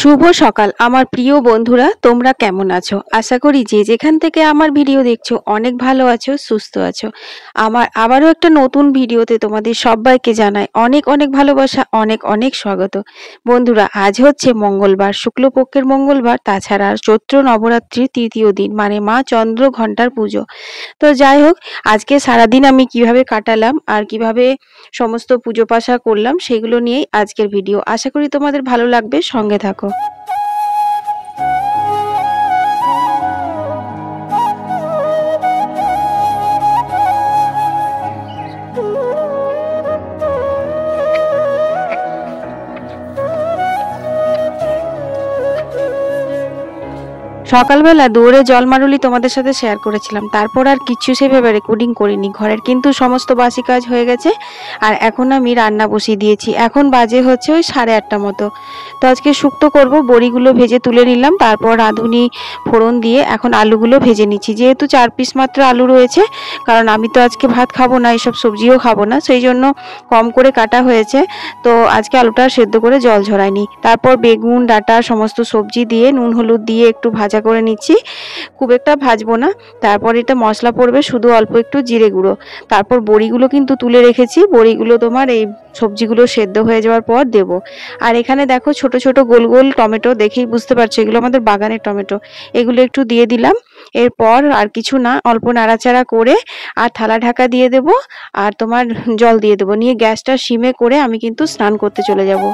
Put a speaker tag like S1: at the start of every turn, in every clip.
S1: শুভ সকাল আমার প্রিয় বন্ধুরা, তোমরা কেমন আছো? আশা করি যে যেখান থেকে আমার ভিডিও দেখছো অনেক ভালো আছো, সুস্থ আছো। আমার আবারও একটা নতুন ভিডিওতে তোমাদের সবাইকে জানাই অনেক অনেক ভালোবাসা, অনেক অনেক স্বাগত। বন্ধুরা, আজ হচ্ছে মঙ্গলবার, শুক্লপক্ষের মঙ্গলবার, তাছাড়া চৈত্র নবরাত্রির তৃতীয় দিন, মানে মা চন্দ্র ঘণ্টার পুজো। তো যাই হোক, আজকে সারাদিন আমি কিভাবে কাটালাম আর কিভাবে সমস্ত পুজো পাশা করলাম সেগুলো নিয়েই আজকের ভিডিও। আশা করি তোমাদের ভালো লাগবে, সঙ্গে থাকো। সকালবেলা দৌড়ে জল মারুলি তোমাদের সাথে শেয়ার করেছিলাম, তারপর আর কিছু সেভাবে রেকর্ডিং করিনি। ঘরের কিন্তু সমস্ত বাসি কাজ হয়ে গেছে আর এখন আমি রান্না বসিয়ে দিয়েছি। এখন বাজে হচ্ছে ওই 8:30 মতো। তো আজকে শুক্তো করব, বড়িগুলো ভেজে তুলে নিলাম, তারপর রাঁধুনি ফোড়ন দিয়ে এখন আলুগুলো ভেজে নিচ্ছি। যেহেতু 4 পিস মাত্র আলু রয়েছে, কারণ আমি তো আজকে ভাত খাবো না, এইসব সবজিও খাবো না, সেই জন্য কম করে কাটা হয়েছে। তো আজকে আলুটা সেদ্ধ করে জল ঝরাইনি। তারপর বেগুন ডাঁটা সমস্ত সবজি দিয়ে নুন হলুদ দিয়ে একটু ভাজা করে নিচ্ছি, খুব একটা ভাজবো না। তারপর এটা মশলা পড়বে শুধু অল্প একটু জিরে গুঁড়ো। তারপর বড়িগুলো কিন্তু তুলে রেখেছি, বড়িগুলো তোমার এই সবজিগুলো সেদ্ধ হয়ে যাওয়ার পর দেব। আর এখানে দেখো ছোট ছোট গোল গোল টমেটো, দেখেই বুঝতে পারছো এগুলো আমাদের বাগানের টমেটো, এগুলো একটু দিয়ে দিলাম। এরপর আর কিছু না, অল্প নাড়াচাড়া করে আর থালা ঢাকা দিয়ে দেব আর তোমার জল দিয়ে দেবো, নিয়ে গ্যাসটা সিমে করে আমি কিন্তু স্নান করতে চলে যাব।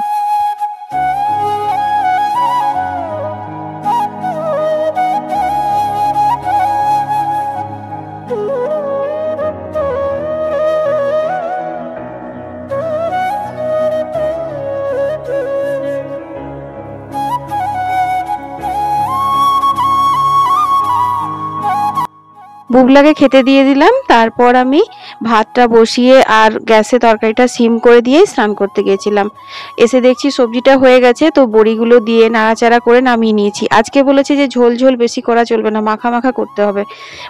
S1: বুগলাকে খেতে দিয়ে দিলাম, তারপর আমি ভাতটা বসিয়ে আর গ্যাসে তরকারিটা সিম করে দিয়ে স্নান করতে গিয়েছিলাম। এসে দেখছি সবজিটা হয়ে গেছে, তো বড়িগুলো দিয়ে নাড়াচাড়া করে নামিয়ে নিয়েছি। আজকে বলেছে যে ঝোল ঝোল বেশি করা চলবে না, মাখা মাখা করতে হবে।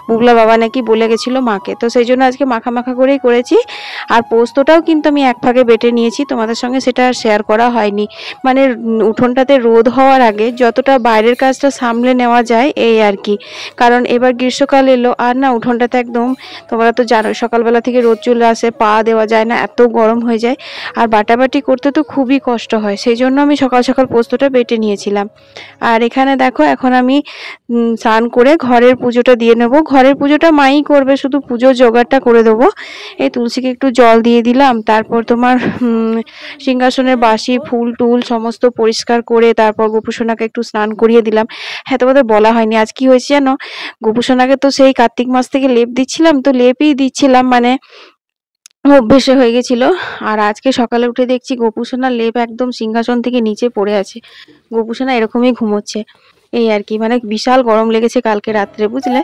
S1: বুগলা বাবা নাকি বলে গেছিল মাকে, তো সেই জন্য আজকে মাখা মাখা করেই করেছি। আর পোস্তটাও কিন্তু আমি এক ফাঁকে বেটে নিয়েছি, তোমাদের সঙ্গে সেটা শেয়ার করা হয়নি। মানে উঠোনটাতে রোদ হওয়ার আগে যতটা বাইরের কাজটা সামলে নেওয়া যায় এই আর কি। কারণ এবার গ্রীষ্মকাল এলো আর না, উঠোনটাতে একদম তোমরা তো জানো সকালবেলা থেকে রোদ চলে আসে, পা দেওয়া যায় না, এত গরম হয়ে যায়। আর বাটাবাটি করতে তো খুবই কষ্ট হয়, সেই জন্য আমি সকাল সকাল পোস্তটা বেটে নিয়েছিলাম। আর এখানে দেখো এখন আমি স্নান করে ঘরের পুজোটা দিয়ে নেব। ঘরের পুজোটা মাই করবে, শুধু পুজোর জোগাড়টা করে দেবো। এই তুলসীকে একটু জল দিয়ে দিলাম, তারপর তোমার সিংহাসনের বাসি ফুল টুল সমস্ত পরিষ্কার করে তারপর গোপুসোনাকে একটু স্নান করিয়ে দিলাম। হ্যাঁ, তোমাদের বলা হয়নি আজ কি হয়েছে জানো, গোপুসোনাকে তো সেই কার্তিক মাস থেকে লেপ দিচ্ছিলাম, তো লেপই দিচ্ছিলাম, মানে অভ্যেসে হয়ে গেছিল। আর আজকে সকালে উঠে দেখছি গোপুসোনার লেপ একদম সিংহাসন থেকে নিচে পড়ে আছে। গোপুসোনা এরকমই ঘুমোচ্ছে এই আর কি, মানে বিশাল গরম লেগেছে কালকে রাত্রে, বুঝলে।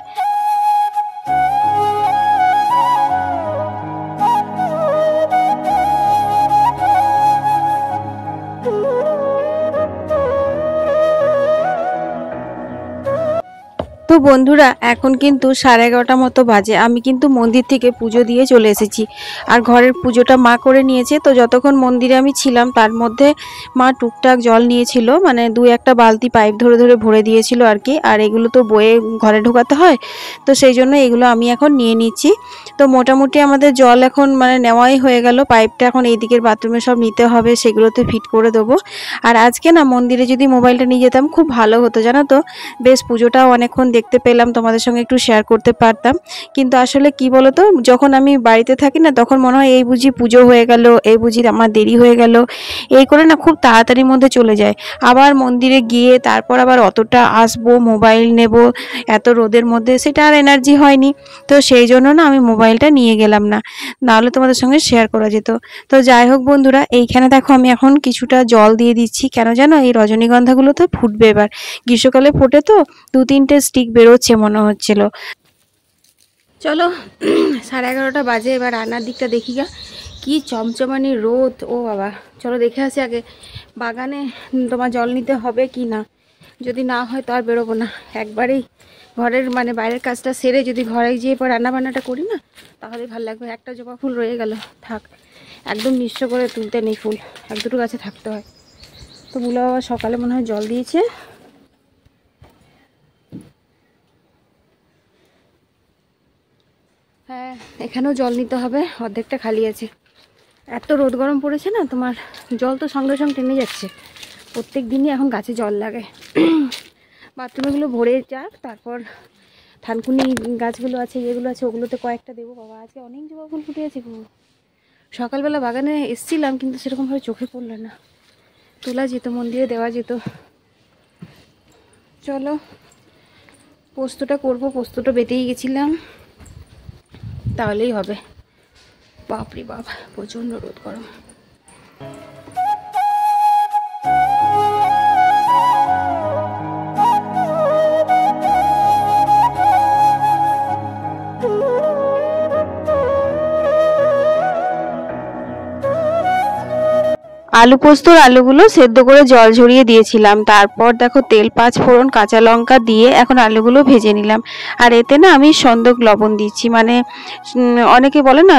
S1: তো বন্ধুরা, এখন কিন্তু 11:30 মতো বাজে। আমি কিন্তু মন্দির থেকে পুজো দিয়ে চলে এসেছি আর ঘরের পুজোটা মা করে নিয়েছে। তো যতক্ষণ মন্দিরে আমি ছিলাম তার মধ্যে মা টুকটাক জল নিয়েছিল, মানে 2-1টা বালতি পাইপ ধরে ধরে ভরে দিয়েছিল আর কি। আর এগুলো তো বয়ে ঘরে ঢোকাতে হয়, তো সেই জন্য এগুলো আমি এখন নিয়ে নিচ্ছি। তো মোটামুটি আমাদের জল এখন মানে নেওয়াই হয়ে গেল। পাইপটা এখন এই দিকের বাথরুমে সব নিতে হবে, সেগুলোতে ফিট করে দেবো। আর আজকে না মন্দিরে যদি মোবাইলটা নিয়ে যেতাম খুব ভালো হতো, জানো তো। বেশ পুজোটাও অনেকক্ষণ দেখতে পেলাম, তোমাদের সঙ্গে একটু শেয়ার করতে পারতাম। কিন্তু আসলে কি বলতো, যখন আমি বাড়িতে থাকি না তখন মনে হয় এই বুঝি পুজো হয়ে গেল, এই বুঝি আমার দেরি হয়ে গেল, এই করে না খুব তাড়াতাড়ির মধ্যে চলে যায়। আবার মন্দিরে গিয়ে তারপর আবার অতটা আসবো, মোবাইল নেব এত রোদের মধ্যে, সেটা আর এনার্জি হয়নি। তো সেই জন্য না আমি মোবাইলটা নিয়ে গেলাম না, নাহলে তোমাদের সঙ্গে শেয়ার করা যেত। তো যাই হোক বন্ধুরা, এইখানে দেখো আমি এখন কিছুটা জল দিয়ে দিচ্ছি, কেন জানো, এই রজনীগন্ধাগুলো তো ফুটবে এবার, গ্রীষ্মকালে ফোটে তো, 2-3টে স্টিক বেরোচ্ছে মনে হচ্ছিল। চলো 11:30 বাজে, এবার রান্নার দিকটা দেখি গা, কি চমচমানি রোদ, ও বাবা। চলো দেখে আসি আগে বাগানে তোমার জল নিতে হবে কি না, যদি না হয় তো আর বেরোবো না, একবারেই ঘরের মানে বাইরের কাজটা সেরে যদি ঘরে গিয়ে পর রান্না বান্নাটা করি না, তাহলে ভালো লাগবে। একটা জবা ফুল রয়ে গেল, থাক, একদম মিশ্র করে তুলতে নেই ফুল, এক দুটো গাছে থাকতে হয়। তো বুলা বাবা সকালে মনে হয় জল দিয়েছে। হ্যাঁ, এখানেও জল নিতে হবে, অর্ধেকটা খালি আছে। এত রোদ গরম পড়েছে না, তোমার জল তো সঙ্গে সঙ্গে টেনে যাচ্ছে। প্রত্যেক দিনই এখন গাছে জল লাগে। বাথরুমগুলো ভরে যাক, তারপর থানকুনি গাছগুলো আছে, যেগুলো আছে ওগুলোতে কয়েকটা দেবো। বাবা আজকে অনেক জবা ফুল ফুটে আছে। সকালবেলা বাগানে এসছিলাম, কিন্তু সেরকমভাবে চোখে পড়লো না। তোলা যেত, মন্দিরে দেওয়া যেত। চলো পোস্তটা করবো, পোস্তটা বেটেই গেছিলাম, তাহলেই হবে। বাপরে বাপ, প্রচণ্ড রোদ গরম। আলু পোস্তর আলুগুলো সেদ্ধ করে জল ঝরিয়ে দিয়েছিলাম। তারপর দেখো তেল, 5 ফোড়ন, কাঁচা লঙ্কা দিয়ে এখন আলুগুলো ভেজে নিলাম। আর এতে না আমি সন্দক লবণ দিচ্ছি, মানে অনেকে বলে না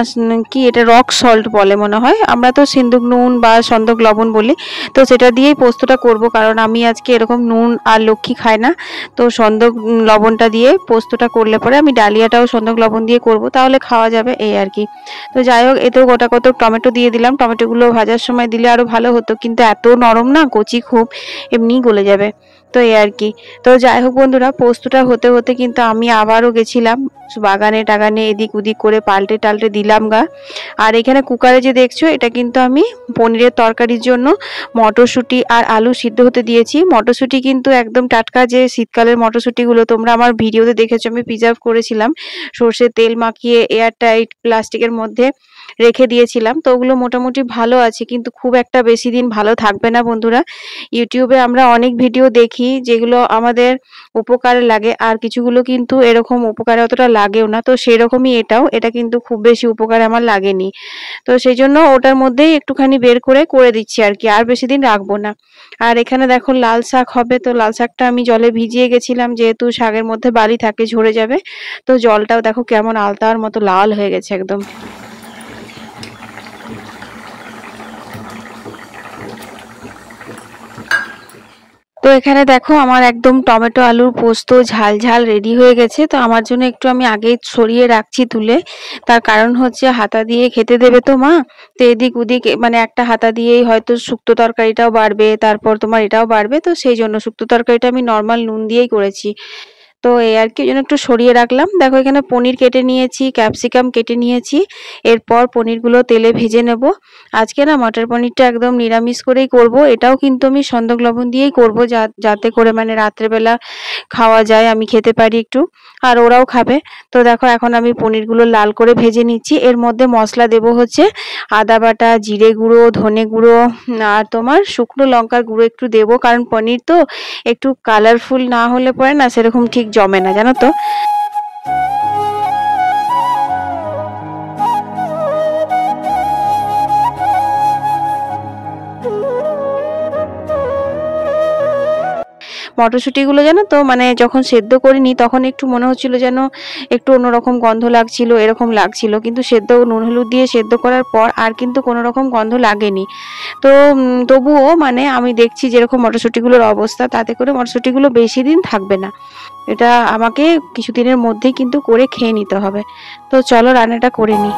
S1: কি এটা রক সল্ট বলে মনে হয়, আমরা তো সিন্দুক নুন বা সন্দক লবণ বলি। তো সেটা দিয়েই পোস্তটা করব, কারণ আমি আজকে এরকম নুন আর লক্ষ্মী খায় না। তো সন্দক লবণটা দিয়ে পোস্তটা করলে পরে আমি ডালিয়াটাও সন্দক লবণ দিয়ে করব, তাহলে খাওয়া যাবে, এই আর কি। তো যাই হোক, এতেও গোটা কত টমেটো দিয়ে দিলাম। টমেটোগুলো ভাজার সময় দিলে আরো ভালো হতো, কিন্তু এত নরম না, কচি খুব, এমনিই গলে যাবে। তো এই আর কি। তো যাই হোক বন্ধুরা, পোস্তটা হতে হতে কিন্তু আমি আবারও গেছিলাম বাগানে টাগানে, এদিক ওদিক করে পাল্টে টাল্টে দিলাম গা। আর এখানে কুকারে যে দেখছো, এটা কিন্তু আমি পনিরের তরকারির জন্য মটরশুঁটি আর আলু সিদ্ধ হতে দিয়েছি। মটরশুঁটি কিন্তু একদম টাটকা, যে শীতকালের মটরশুঁটিগুলো তোমরা আমার ভিডিওতে দেখেছো, আমি প্রিজার্ভ করেছিলাম, সর্ষের তেল মাখিয়ে এয়ারটাইট প্লাস্টিকের মধ্যে রেখে দিয়েছিলাম। তো ওগুলো মোটামুটি ভালো আছে, কিন্তু খুব একটা বেশি দিন ভালো থাকবে না বন্ধুরা। ইউটিউবে আমরা অনেক ভিডিও দেখি যেগুলো আমাদের উপকারে লাগে, আর কিছুগুলো কিন্তু এরকম উপকারে অতটা লাগেও না। তো সেরকমই এটা কিন্তু খুব বেশি উপকারে আমার লাগেনি। তো সেই জন্য ওটার মধ্যেই একটুখানি বের করে দিচ্ছি আর কি, আর বেশি দিন রাখবো না। আর এখানে দেখো লাল শাক হবে, তো লাল শাকটা আমি জলে ভিজিয়ে গেছিলাম, যেহেতু শাকের মধ্যে বালি থাকে, ঝরে যাবে। তো জলটাও দেখো কেমন আলতার মতো লাল হয়ে গেছে একদম। তো এখানে দেখো আমার একদম টমেটো আলুর পোস্ত ঝাল ঝাল রেডি হয়ে গেছে। তো আমার জন্য একটু আমি আগে সরিয়ে রাখছি তুলে, তার কারণ হচ্ছে হাতা দিয়ে খেতে দেবে তো মা। তো এদিক ওদিক মানে একটা হাতা দিয়েই হয়তো শুক্তো তরকারিটাও বাড়বে, তারপর তোমার এটাও বাড়বে। তো সেই জন্য শুক্তো তরকারিটা আমি নর্মাল নুন দিয়েই করেছি। তো এই আর কি, জন্য একটু সরিয়ে রাখলাম। দেখো এখানে পনির কেটে নিয়েছি, ক্যাপসিকাম কেটে নিয়েছি। এরপর পনিরগুলো তেলে ভেজে নেব। আজকে না মটর পনিরটা একদম নিরামিষ করেই করব। এটাও কিন্তু আমি সন্দক লবণ দিয়েই করব, যাতে করে মানে রাত্রেবেলা খাওয়া যায়, আমি খেতে পারি একটু, আর ওরাও খাবে। তো দেখো এখন আমি পনিরগুলো লাল করে ভেজে নিচ্ছি। এর মধ্যে মশলা দেব হচ্ছে আদা বাটা, জিরে গুঁড়ো, ধনে গুঁড়ো, আর তোমার শুকনো লঙ্কার গুঁড়ো একটু দেবো, কারণ পনির তো একটু কালারফুল না হলে পরে না সেরকম ঠিক জমে না, জানো তো। মটরশুঁটিগুলো জানো তো, মানে যখন সেদ্ধ করিনি তখন একটু মনে হচ্ছিল যেন একটু অন্যরকম গন্ধ লাগছিল, এরকম লাগছিল, কিন্তু সেদ্ধ নুন হলুদ দিয়ে সেদ্ধ করার পর আর কিন্তু কোনো রকম গন্ধ লাগেনি। তো তবুও মানে আমি দেখছি যেরকম মটরশুঁটিগুলোর অবস্থা, তাতে করে মটরশুঁটিগুলো বেশি দিন থাকবে না। এটা আমাকে কিছুদিনের মধ্যেই কিন্তু করে খেয়ে নিতে হবে। তো চলো রান্নাটা করে নিই।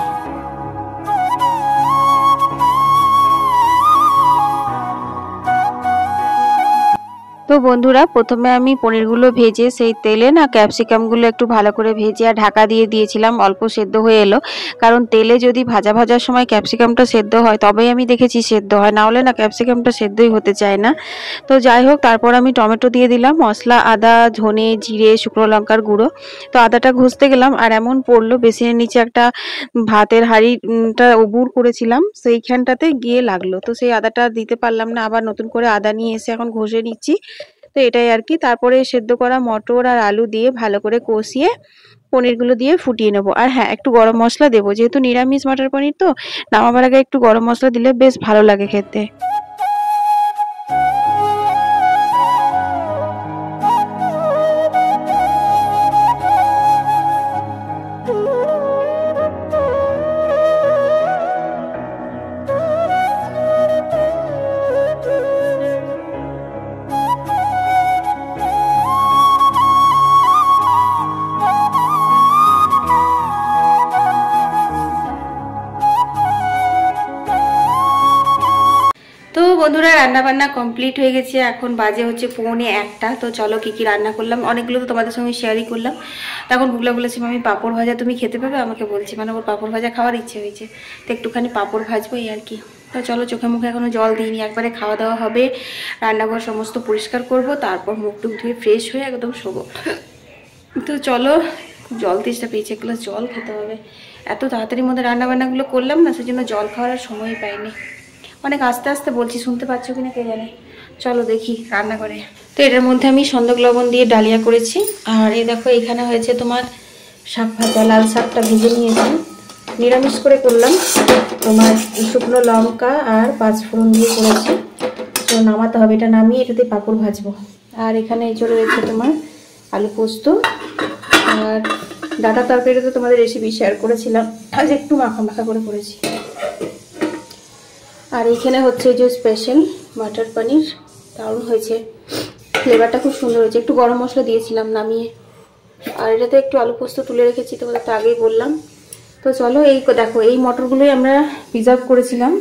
S1: তো বন্ধুরা, প্রথমে আমি পনিরগুলো ভেজে সেই তেলে না ক্যাপসিকামগুলো একটু ভালো করে ভেজে আর ঢাকা দিয়ে দিয়েছিলাম, অল্প সেদ্ধ হয়ে এলো। কারণ তেলে যদি ভাজার সময় ক্যাপসিকামটা সেদ্ধ হয়, তবেই আমি দেখেছি সেদ্ধ হয়, না হলে না ক্যাপসিকামটা সেদ্ধই হতে চায় না। তো যাই হোক, তারপর আমি টমেটো দিয়ে দিলাম, মশলা আদা, ধনে, জিরে, শুকনো লঙ্কার গুঁড়ো। তো আদাটা ঘষতে গেলাম আর এমন পড়লো, বেসিনের নিচে একটা ভাতের হাঁড়িটা উবুড় করেছিলাম, সেইখানটাতে গিয়ে লাগলো। তো সেই আদাটা দিতে পারলাম না, আবার নতুন করে আদা নিয়ে এসে এখন ঘষে নিচ্ছি। তো এটাই আর কি। তারপরে সেদ্ধ করা মটর আর আলু দিয়ে ভালো করে কষিয়ে পনিরগুলো দিয়ে ফুটিয়ে নেবো। আর হ্যাঁ, একটু গরম মশলা দেবো, যেহেতু নিরামিষ মটর পনির, তো নামাবার আগে একটু গরম মশলা দিলে বেশ ভালো লাগে খেতে। বন্ধুরা রান্না বান্না কমপ্লিট হয়ে গেছে, এখন বাজে হচ্ছে 1:45। তো চলো কি কি রান্না করলাম, অনেকগুলো তো তোমাদের সঙ্গে শেয়ারই করলাম। তখন বুগলা বলেছি আমি পাঁপড় ভাজা তুমি খেতে পাবে, আমাকে বলছি মানে ওর পাঁপড় ভাজা খাওয়ার ইচ্ছে হয়েছে, তো একটুখানি পাঁপড় ভাজবো এই আর কি। তো চলো, চোখে মুখে এখনো জল দিইনি, একবারে খাওয়া দাওয়া হবে, রান্নাঘর সমস্ত পরিষ্কার করব, তারপর মুখ টুক ধুয়ে ফ্রেশ হয়ে একদম শোবো। তো চলো, খুব জল তেষ্টা পেয়েছে, এক গ্লাস জল খেতে হবে। এত তাড়াতাড়ির মধ্যে রান্নাবান্নাগুলো করলাম না, সেজন্য জল খাওয়ার আর সময়ই পাইনি। অনেক আস্তে আস্তে বলছি, শুনতে পাচ্ছ কিনা কে জানে। চলো দেখি রান্না করে। তো এটার মধ্যে আমি সন্দক লবণ দিয়ে ডালিয়া করেছি। আর এই দেখো এখানে হয়েছে তোমার শাক ভাজা, লাল শাকটা ভেজে নিয়েছি, নিরামিষ করে করলাম, তোমার শুকনো লঙ্কা আর 5 ফোড়ন দিয়ে করেছি। তো নামাতে হবে, এটা নামিয়ে এটাতে পাঁপড় ভাজবো। আর এখানে এই চলে রয়েছে তোমার আলু পোস্ত আর ডাটা তরকারিটা তো তোমাদের রেসিপি শেয়ার করেছিলাম, আজ একটু মাখা মাখা করে করেছি। আর এইখানে হচ্ছে যে স্পেশাল মাটার পনির, দারুণ হয়েছে, ফ্লেভারটা খুব সুন্দর হয়েছে, একটু গরম মশলা দিয়েছিলাম নামিয়ে। আর এটাতে একটু আলু পোস্ত তুলে রেখেছি, তোমাদের তো আগেই বললাম। তো চলো, এই দেখো এই মটরগুলোই আমরা প্রিজার্ভ করেছিলাম,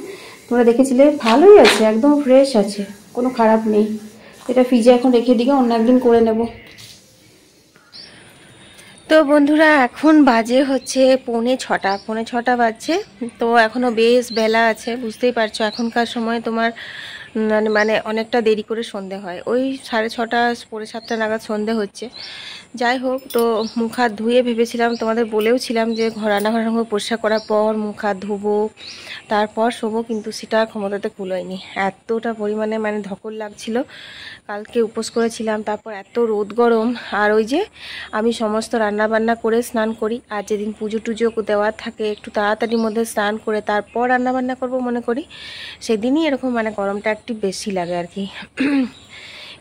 S1: তোমরা দেখেছিলে, ভালোই আছে, একদম ফ্রেশ আছে, কোনো খারাপ নেই। এটা ফ্রিজে এখন রেখে দিকে অন্য একদিন করে নেব। তো বন্ধুরা এখন বাজে হচ্ছে 5:45 বাজছে। তো এখনও বেশ বেলা আছে, বুঝতেই পারছো এখনকার সময় তোমার মানে অনেকটা দেরি করে সন্ধে হয়, ওই 6:30 7:30 নাগাদ সন্ধে হচ্ছে। যাই হোক, তো মুখ হাত ধুয়ে ভেবেছিলাম, তোমাদের বলেওছিলাম যে রান্নাঘর পরিষ্কার করার পর মুখ হাত ধুবো, তারপর শোবো, কিন্তু সেটা ক্ষমতাতে কুলোয়নি, এতটা পরিমাণে মানে ধকল লাগছিল। কালকে উপোস করেছিলাম, তারপর এত রোদ গরম, আর ওই যে আমি সমস্ত রান্না বান্না করে স্নান করি, আর যেদিন পুজো টুজো দেওয়ার থাকে একটু তাড়াতাড়ির মধ্যে স্নান করে তারপর রান্না বান্না করবো মনে করি, সেদিনই এরকম মানে গরমটা একটু বেশি লাগে আর কি।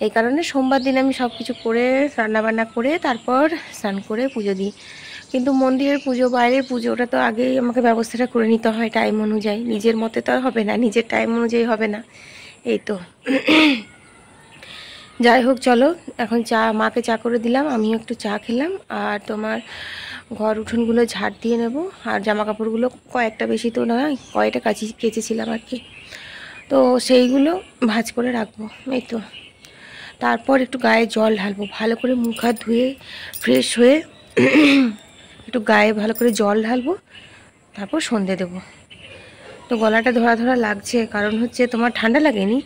S1: এই কারণে সোমবার দিন আমি সব কিছু করে রান্নাবান্না করে তারপর স্নান করে পুজো দিই। কিন্তু মন্দিরের পুজো, বাইরের পুজো, ওটা তো আগেই আমাকে ব্যবস্থাটা করে নিতে হয় টাইম অনুযায়ী, নিজের মতে তো আর হবে না, নিজের টাইম অনুযায়ী হবে না, এই তো। যাই হোক চলো, এখন মাকে চা করে দিলাম, আমিও একটু চা খেলাম, আর তোমার ঘর উঠোনগুলো ঝাড় দিয়ে নেব, আর জামা কাপড়গুলো কয়েকটা, বেশি তো নয়, কয়েকটা কেচেছিলাম আর কি, তো সেইগুলো ভাঁজ করে রাখবো, এই তো। তারপর একটু গায়ে জল ঢালবো, ভালো করে মুখ হাত ধুয়ে ফ্রেশ হয়ে একটু গায়ে ভালো করে জল ঢালবো, তারপর সন্ধে দেবো। তো গলাটা ধরা ধরা লাগছে, কারণ হচ্ছে তোমার ঠান্ডা লাগেনি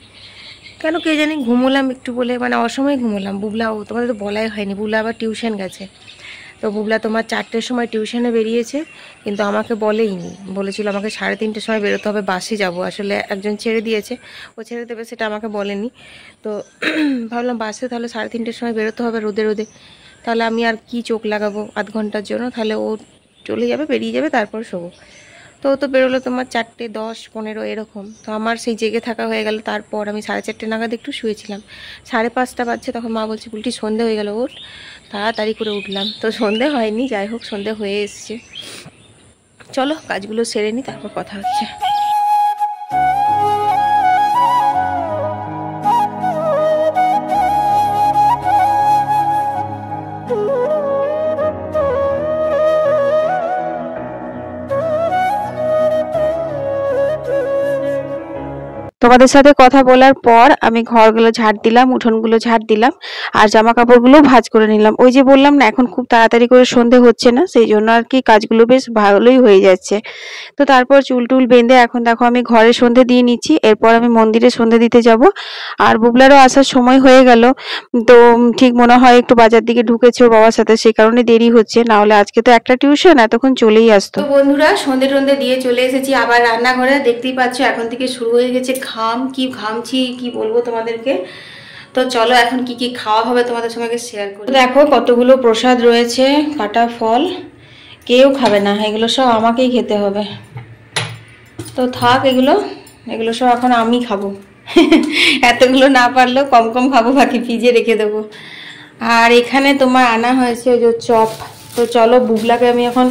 S1: কেন কে জানি, ঘুমোলাম একটু বলে, মানে অসময়ে ঘুমোলাম। বুবলাও তোমাদের তো বলাই হয়নি, বুবলা আবার টিউশন গেছে। তো বুবলা তোমার 4টের সময় টিউশনে বেরিয়েছে, কিন্তু আমাকে বলেইনি, বলেছিল আমাকে 3:30টার সময় বেরোতে হবে, বাসে যাব, আসলে একজন ছেড়ে দিয়েছে, ও ছেড়ে দেবে সেটা আমাকে বলেনি। তো ভাবলাম বাসে তাহলে 3:30টার সময় বেরোতে হবে রোদে রোদে, তাহলে আমি আর কি চোখ লাগাবো আধ ঘন্টার জন্য, তাহলে ও চলে যাবে, বেরিয়ে যাবে, তারপর শোবো। তো ও তো বেরোলো তোমার 4:10-15 এরকম, তো আমার সেই জেগে থাকা হয়ে গেল। তারপর আমি 4:30 নাগাদ একটু শুয়েছিলাম, 5:30 বাজছে, তখন মা বলছে বুলটি সন্ধে হয়ে গেল ওঠ, তাড়াতাড়ি করে উঠলাম। তো সন্ধে হয়নি, যাই হোক সন্ধে হয়ে এসছে। চলো কাজগুলো সেরে নিই, তারপর কথা হচ্ছে। তোমাদের সাথে কথা বলার পর আমি ঘরগুলো ঝাড় দিলাম, উঠোনগুলো ঝাড় দিলাম, আর জামা কাপড়গুলো ভাঁজ করে নিলাম। ওই যে বললাম না এখন খুব তাড়াতাড়ি করে সন্ধে হচ্ছে না, সেই জন্য আর কি কাজগুলো বেশ ভালোই হয়ে যাচ্ছে। তো তারপর চুল টুল বেঁধে এখন দেখো আমি ঘরে সন্ধে দিয়ে নিচ্ছি, এরপর আমি মন্দিরে সন্ধে দিতে যাব। আর বুবলারও আসার সময় হয়ে গেল, তো ঠিক মনে হয় একটু বাজার দিকে ঢুকেছে ওর বাবার সাথে, সেই কারণে দেরি হচ্ছে, না হলে আজকে তো একটা টিউশন, এতক্ষণ চলেই আসতো। তো বন্ধুরা সন্ধে টন্ধে দিয়ে চলে এসেছি আবার রান্নাঘরে, দেখতেই পাচ্ছ এখন থেকে শুরু হয়ে গেছে কি ঘামছি কি বলবো তোমাদেরকে। তো চলো এখন কি কি খাওয়া হবে তোমাদের সঙ্গে শেয়ার করি। দেখো কতগুলো প্রসাদ রয়েছে, কাটা ফল, কেউ খাবে না, এগুলো সব আমাকেই খেতে হবে। তো থাক, এগুলো সব এখন আমি খাবো। এতগুলো না পারলেও কম কম খাবো, বাকি ফ্রিজে রেখে দেবো। আর এখানে তোমার আনা হয়েছে ওই যে চপ। তো চলো বুবলাকে আমি এখন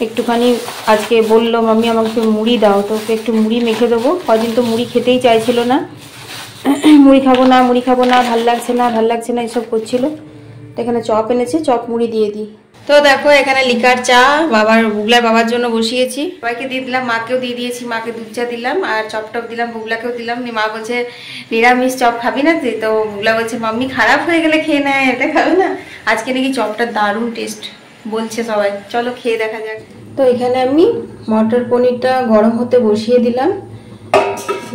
S1: একটুখানি, আজকে বললো মাম্মি আমাকে একটু মুড়ি দাও, তো ওকে একটু মুড়ি মেখে দেবো, কদিন তো মুড়ি খেতেই চাইছিল না, মুড়ি খাবো না, ভাল লাগছে না এসব করছিল। তো এখানে চপ এনেছে, চপ মুড়ি দিয়ে দিই। তো তো দেখো এখানে লিকার চা বুগলার বাবার জন্য বসিয়েছি, সবাইকে দিয়ে দিলাম, মাকেও দিয়ে দিয়েছি, মাকে দুধ চা দিলাম আর চপ টপ দিলাম, বুগলাকেও দিলাম। মা বলছে নিরামিষ চপ খাবি না তুই, তো বুগলা বলছে মাম্মি খারাপ হয়ে গেলে খেয়ে নেয়, এটা খাবে না। আজকে নাকি চপটা দারুণ টেস্ট বলছে সবাই, চলো খেয়ে দেখা যাক। তো এখানে আমি মটর পনিরটা গরম হতে বসিয়ে দিলাম,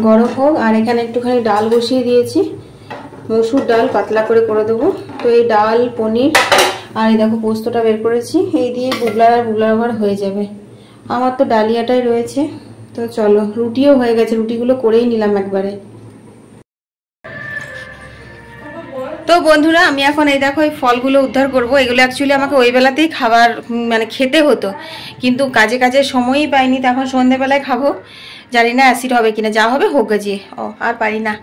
S1: গরম হোক। আর এখানে একটুখানি ডাল বসিয়ে দিয়েছি, মসুর ডাল পাতলা করে দেবো। তো এই ডাল পনির আর এই দেখো পোস্তটা বের করেছি, এই দিয়ে বুগলার আবার হয়ে যাবে। আমার তো ডালিয়াটাই রয়েছে। তো চলো, রুটিও হয়ে গেছে, রুটিগুলো করেই নিলাম একবারে। তো বন্ধুরা আমি এখন এই দেখো এই ফলগুলো উদ্ধার করব। এগুলো অ্যাকচুয়ালি আমাকে ওই বেলাতেই খাবার মানে খেতে হতো, কিন্তু কাজে কাজে সময়ই পাইনি, তো এখন সন্ধ্যেবেলায় খাবো। জানি না অ্যাসিড হবে কিনা, যা হবে হোক গিয়ে, আর পারি না।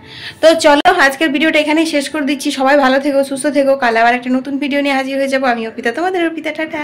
S1: তো চলো আজকের ভিডিওটা এখানেই শেষ করে দিচ্ছি। সবাই ভালো থেকো, সুস্থ থেকো। কাল আবার একটা নতুন ভিডিও নিয়ে হাজির হয়ে যাবো। আমি অর্পিতা, তোমাদের অর্পিতা, টাটা।